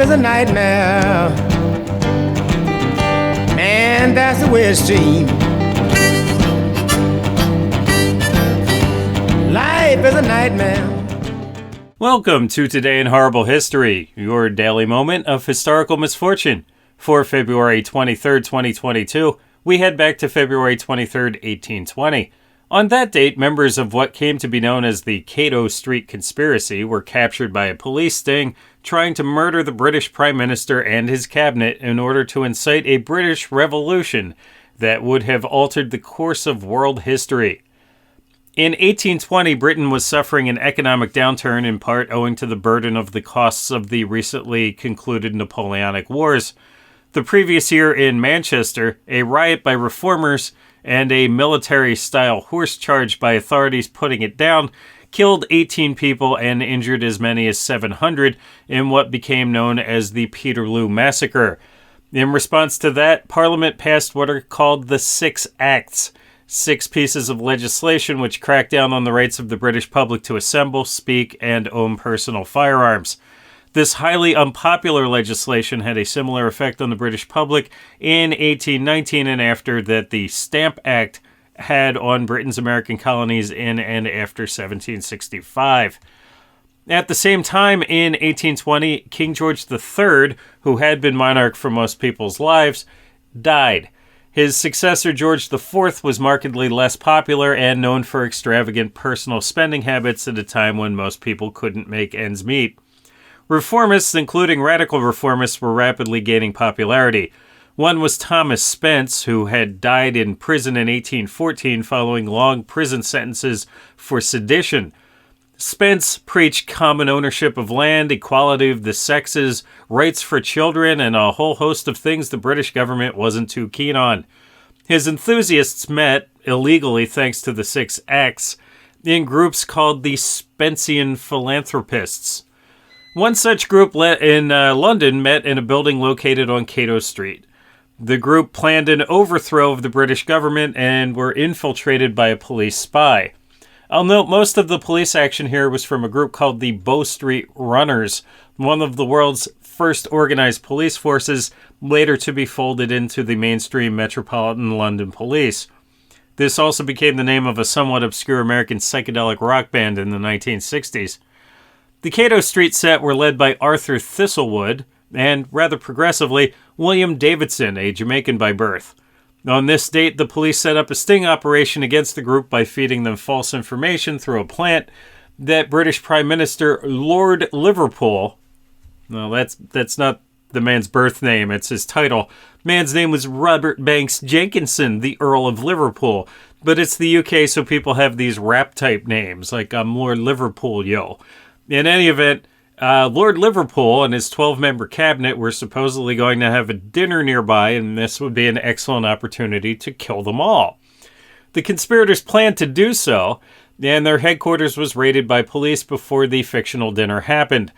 is a nightmare. Man, that's the way it seems. Life is a nightmare. Welcome to Today in Horrible History, your daily moment of historical misfortune. For February 23rd, 2022, we head back to February 23rd, 1820. On that date, members of what came to be known as the Cato Street Conspiracy were captured by a police sting trying to murder the British Prime Minister and his cabinet in order to incite a British Revolution that would have altered the course of world history. In 1820, Britain was suffering an economic downturn in part owing to the burden of the costs of the recently concluded Napoleonic Wars. The previous year in Manchester, a riot by reformers and a military-style horse charge by authorities putting it down killed 18 people and injured as many as 700 in what became known as the Peterloo Massacre. In response to that, Parliament passed what are called the Six Acts, 6 pieces of legislation which crack down on the rights of the British public to assemble, speak, and own personal firearms. This highly unpopular legislation had a similar effect on the British public in 1819 and after that the Stamp Act had on Britain's American colonies in and after 1765. At the same time, in 1820, King George III, who had been monarch for most people's lives, died. His successor, George IV, was markedly less popular and known for extravagant personal spending habits at a time when most people couldn't make ends meet. Reformists, including radical reformists, were rapidly gaining popularity. One was Thomas Spence, who had died in prison in 1814 following long prison sentences for sedition. Spence preached common ownership of land, equality of the sexes, rights for children, and a whole host of things the British government wasn't too keen on. His enthusiasts met, illegally thanks to the Six Acts, in groups called the Spencean Philanthropists. One such group in London met in a building located on Cato Street. The group planned an overthrow of the British government and were infiltrated by a police spy. I'll note most of the police action here was from a group called the Bow Street Runners, one of the world's first organized police forces, later to be folded into the mainstream Metropolitan London Police. This also became the name of a somewhat obscure American psychedelic rock band in the 1960s. The Cato Street set were led by Arthur Thistlewood and, rather progressively, William Davidson, a Jamaican by birth. On this date, the police set up a sting operation against the group by feeding them false information through a plant that British Prime Minister Lord Liverpool, no, that's not the man's birth name, it's his title. Man's name was Robert Banks Jenkinson, the Earl of Liverpool, but it's the UK, so people have these rap-type names, like I'm Lord Liverpool, yo. In any event, Lord Liverpool and his 12-member cabinet were supposedly going to have a dinner nearby, and this would be an excellent opportunity to kill them all. The conspirators planned to do so, and their headquarters was raided by police before the fictional dinner happened.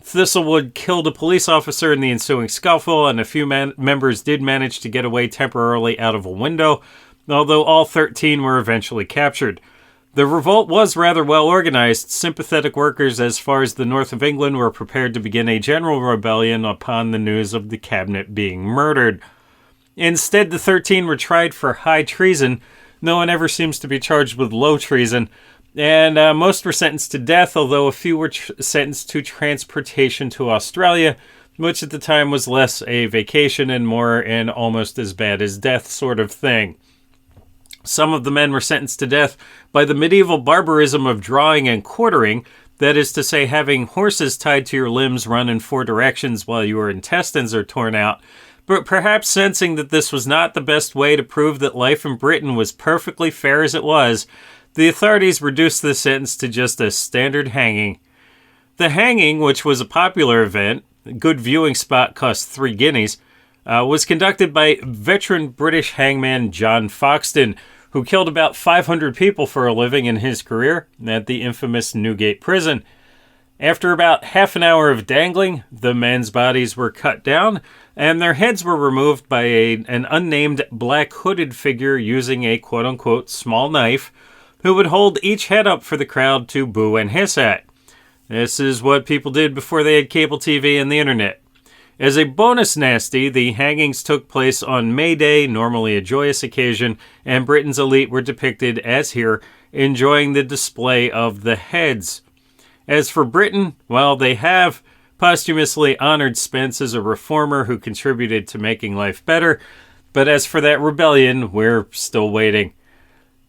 Thistlewood killed a police officer in the ensuing scuffle, and a few members did manage to get away temporarily out of a window, although all 13 were eventually captured. The revolt was rather well organized. Sympathetic workers as far as the north of England were prepared to begin a general rebellion upon the news of the cabinet being murdered. Instead, the 13 were tried for high treason. No one ever seems to be charged with low treason. And most were sentenced to death, although a few were sentenced to transportation to Australia, which at the time was less a vacation and more an almost as bad as death sort of thing. Some of the men were sentenced to death by the medieval barbarism of drawing and quartering, that is to say, having horses tied to your limbs run in 4 directions while your intestines are torn out, but perhaps sensing that this was not the best way to prove that life in Britain was perfectly fair as it was, the authorities reduced the sentence to just a standard hanging. The hanging, which was a popular event, a good viewing spot cost 3 guineas, was conducted by veteran British hangman John Foxton, who killed about 500 people for a living in his career at the infamous Newgate prison. After about half an hour of dangling, the men's bodies were cut down, and their heads were removed by an unnamed black hooded figure using a quote-unquote small knife, who would hold each head up for the crowd to boo and hiss at. This is what people did before they had cable TV and the internet. As a bonus nasty, the hangings took place on May Day, normally a joyous occasion, and Britain's elite were depicted, as here, enjoying the display of the heads. As for Britain, well, they have posthumously honored Spence as a reformer who contributed to making life better, but as for that rebellion, we're still waiting.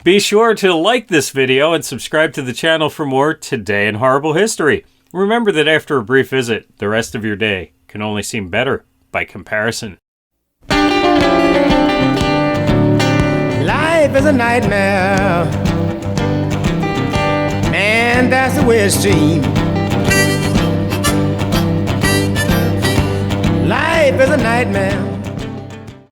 Be sure to like this video and subscribe to the channel for more Today in Horrible History. Remember that after a brief visit, the rest of your day can only seem better by comparison. Life is a nightmare. Man, that's the way it seems. Life is a nightmare.